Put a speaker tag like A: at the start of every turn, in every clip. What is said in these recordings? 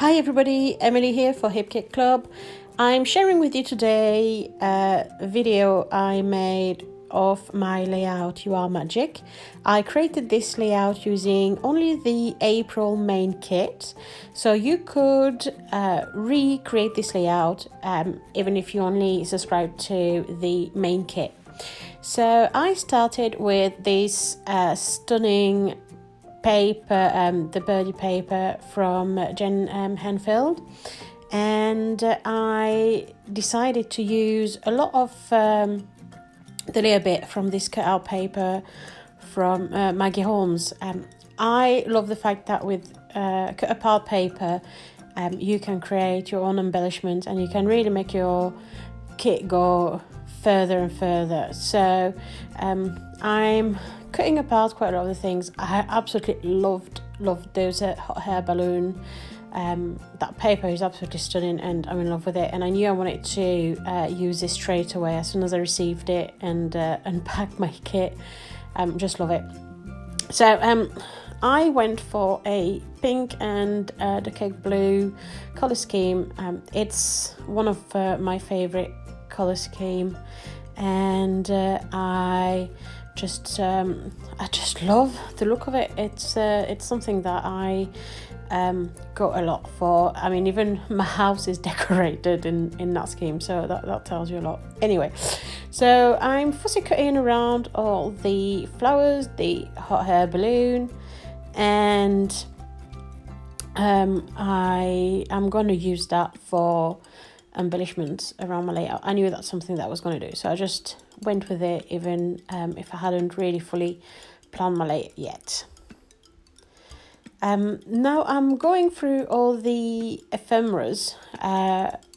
A: Hi everybody, Emily here for Hip Kit Club. I'm sharing with you today a video I made of my layout You Are Magic. I created this layout using only the April main kit, so you could recreate this layout even if you only subscribe to the main kit. So I started with this stunning paper, the birdie paper from Jen Hanfield, and I decided to use a lot of the layer bit from this cutout paper from Maggie Holmes. I love the fact that with cut apart paper you can create your own embellishments and you can really make your kit go further and further. So I'm cutting apart quite a lot of the things. I absolutely loved those hot air balloon. That paper is absolutely stunning and I'm in love with it, and I knew I wanted to use this straight away as soon as I received it and unpacked my kit. Just love it. So I went for a pink and the cake blue color scheme. It's one of my favorite color scheme, and I just love the look of it. It's something that I got a lot for. I mean, even my house is decorated in that scheme, so that tells you a lot. Anyway, so I'm fussy cutting around all the flowers, the hot air balloon, and I am going to use that for embellishments around my layout. I knew that's something that I was going to do, so I just went with it even if I hadn't really fully planned my layout yet. Now I'm going through all the ephemeras,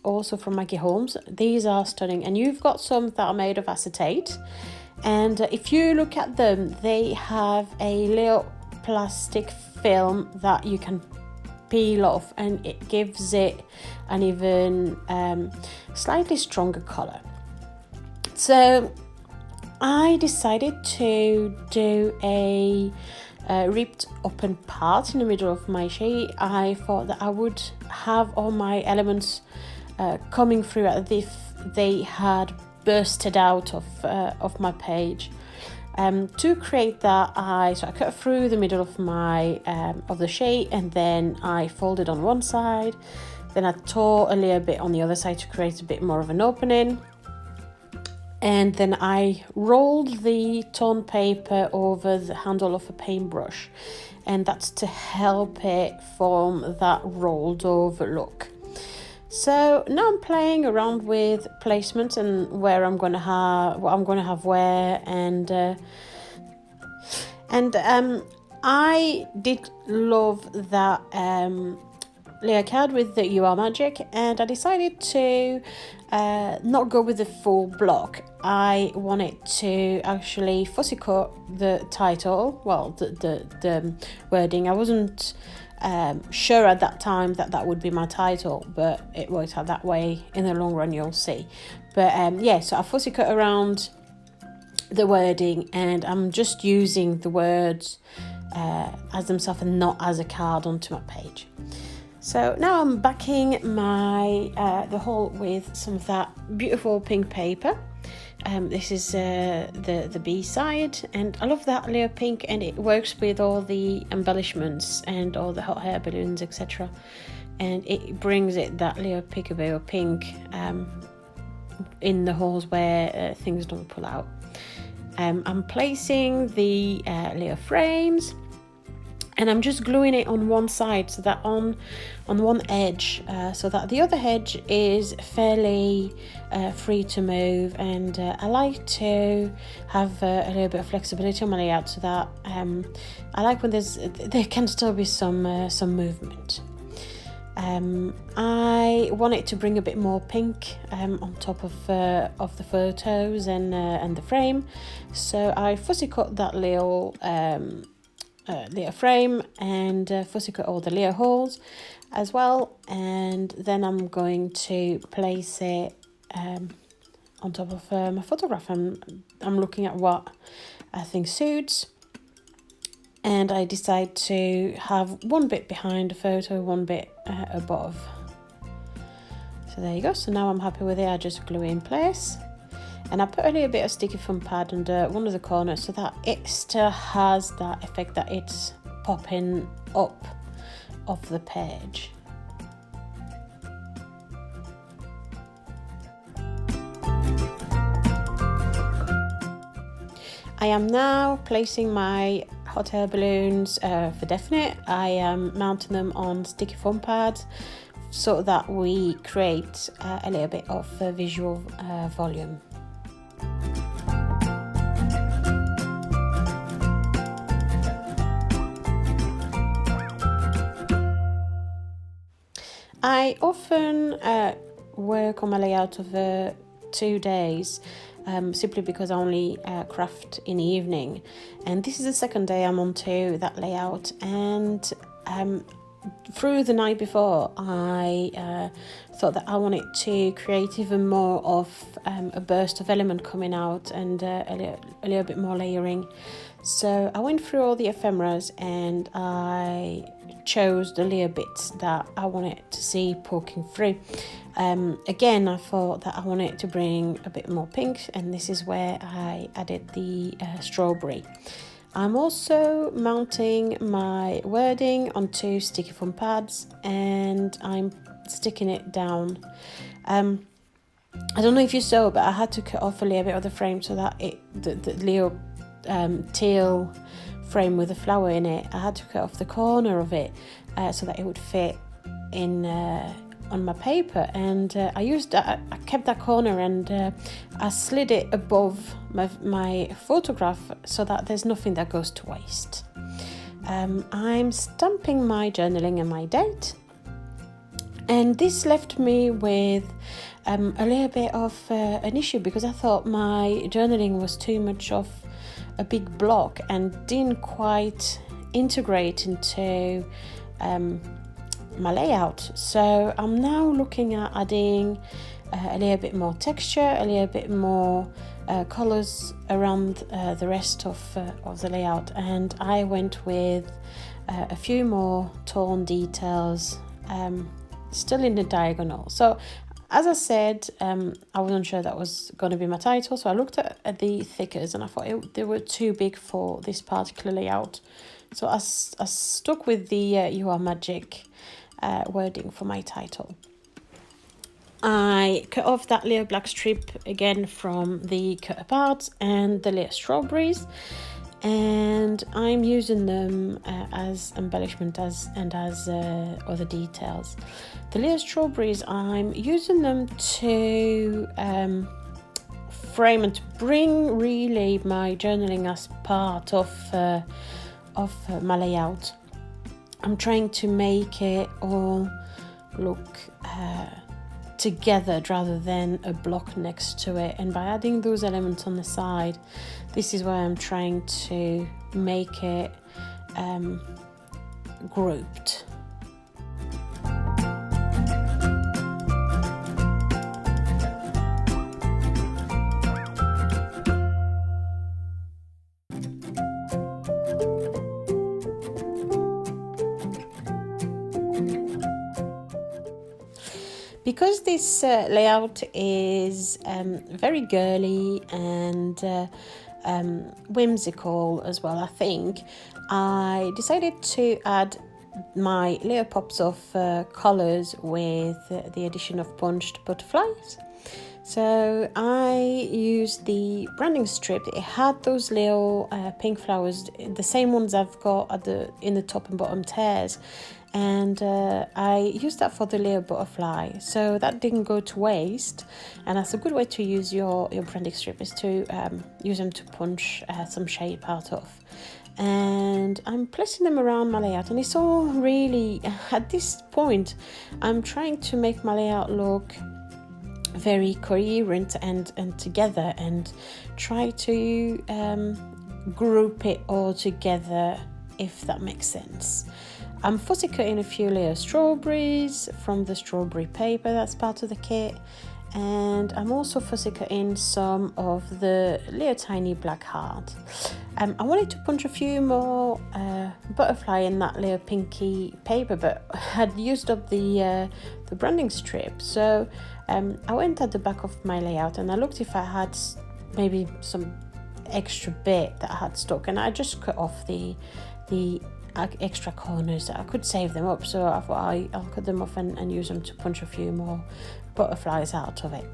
A: also from Maggie Holmes. These are stunning, and you've got some that are made of acetate, and if you look at them, they have a little plastic film that you can peel off, and it gives it an even slightly stronger color. So I decided to do a ripped open part in the middle of my sheet. I thought that I would have all my elements coming through as if they had bursted out of my page. To create that, I cut through the middle of my of the sheet, and then I folded on one side, then I tore a little bit on the other side to create a bit more of an opening, and then I rolled the torn paper over the handle of a paintbrush, and that's to help it form that rolled over look. So now I'm playing around with placements and where I'm going to have what I'm going to have where, and I did love that layer card with the You Are Magic, and I decided to not go with the full block. I wanted to actually fussy cut the title, well, the wording. I wasn't sure at that time that would be my title, but it worked out that way. In the long run, you'll see. But yeah, so I fussy cut around the wording, and I'm just using the words as themselves and not as a card onto my page. So now I'm backing my the whole with some of that beautiful pink paper. This is the B side, and I love that layer pink, and it works with all the embellishments and all the hot air balloons, etc. And it brings it that layer peekaboo pink in the holes where things don't pull out. I'm placing the layer frames, and I'm just gluing it on one side, so that on one edge, so that the other edge is fairly free to move. And I like to have a little bit of flexibility on my layout, so that I like when there can still be some movement. I wanted to bring a bit more pink on top of the photos and the frame, so I fussy cut that little layer frame and fussy cut all the layer holes as well, and then I'm going to place it on top of my photograph. I'm looking at what I think suits, and I decide to have one bit behind the photo, one bit above. So there you go. So now I'm happy with it. I just glue it in place, and I put a little bit of sticky foam pad under one of the corners so that it still has that effect that it's popping up off the page. I am now placing my hot air balloons for definite. I am mounting them on sticky foam pads so that we create a little bit of visual volume. I often work on my layout over 2 days. Simply because I only craft in the evening, and this is the second day I'm onto that layout. And through the night before, I thought that I wanted to create even more of a burst of element coming out, and a little bit more layering. So I went through all the ephemeras and I chose the little bits that I wanted to see poking through. Again, I thought that I wanted to bring a bit more pink, and this is where I added the strawberry. I'm also mounting my wording onto sticky foam pads, and I'm sticking it down. I don't know if you saw, but I had to cut off a little bit of the frame so that the little teal frame with a flower in it, I had to cut off the corner of it so that it would fit in on my paper. And I kept that corner, and I slid it above my photograph so that there's nothing that goes to waste. I'm stamping my journaling and my date, and this left me with a little bit of an issue, because I thought my journaling was too much of a big block and didn't quite integrate into my layout. So I'm now looking at adding a little bit more texture, a little bit more colors around the rest of the layout, and I went with a few more torn details still in the diagonal. So as I said, I wasn't sure that was going to be my title, so I looked at the thickers and I thought they were too big for this particular layout. So I stuck with the You Are Magic wording for my title. I cut off that little black strip again from the cut apart and the little strawberries, and I'm using them as embellishment and as other details. The little strawberries, I'm using them to frame and to bring really my journaling as part of my layout. I'm trying to make it all look together rather than a block next to it, and by adding those elements on the side, this is why I'm trying to make it grouped. Because this layout is very girly and whimsical as well, I think, I decided to add my little pops of colours with the addition of punched butterflies. So I used the branding strip. It had those little pink flowers, the same ones I've got in the top and bottom tears, and I used that for the little butterfly, so that didn't go to waste. And that's a good way to use your branding strip, is to use them to punch some shape out of. And I'm placing them around my layout, and it's all really, at this point, I'm trying to make my layout look very coherent and together, and try to group it all together, if that makes sense. I'm fussy cutting a few little strawberries from the strawberry paper that's part of the kit, and I'm also fussy cutting some of the little tiny black heart. I wanted to punch a few more butterfly in that little pinky paper, but I had used up the branding strip, so I went at the back of my layout and I looked if I had maybe some extra bit that I had stuck, and I just cut off the extra corners that I could save them up, so I thought I'll cut them off and use them to punch a few more butterflies out of it.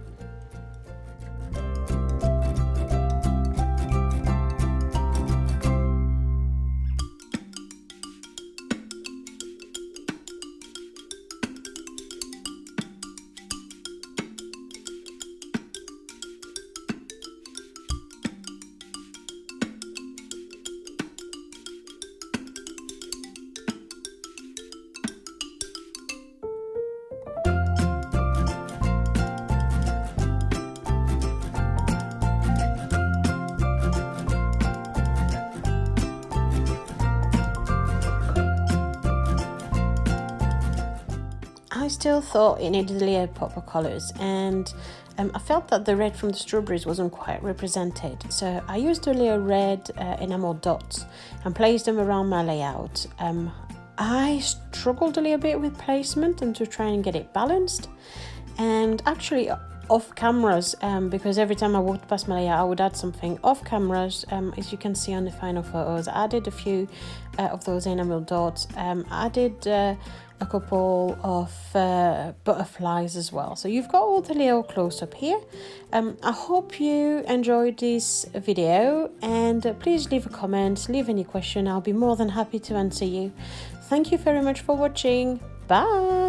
A: I still thought it needed a layer of pop of colours, and I felt that the red from the strawberries wasn't quite represented, so I used a layer red enamel dots and placed them around my layout. I struggled a little bit with placement and to try and get it balanced, and actually off cameras, because every time I walked past my layout I would add something off cameras. As you can see on the final photos, I added a few of those enamel dots, added a couple of butterflies as well. So you've got all the little close-up here. I hope you enjoyed this video, and please leave a comment, leave any question. I'll be more than happy to answer you. Thank you very much for watching. Bye.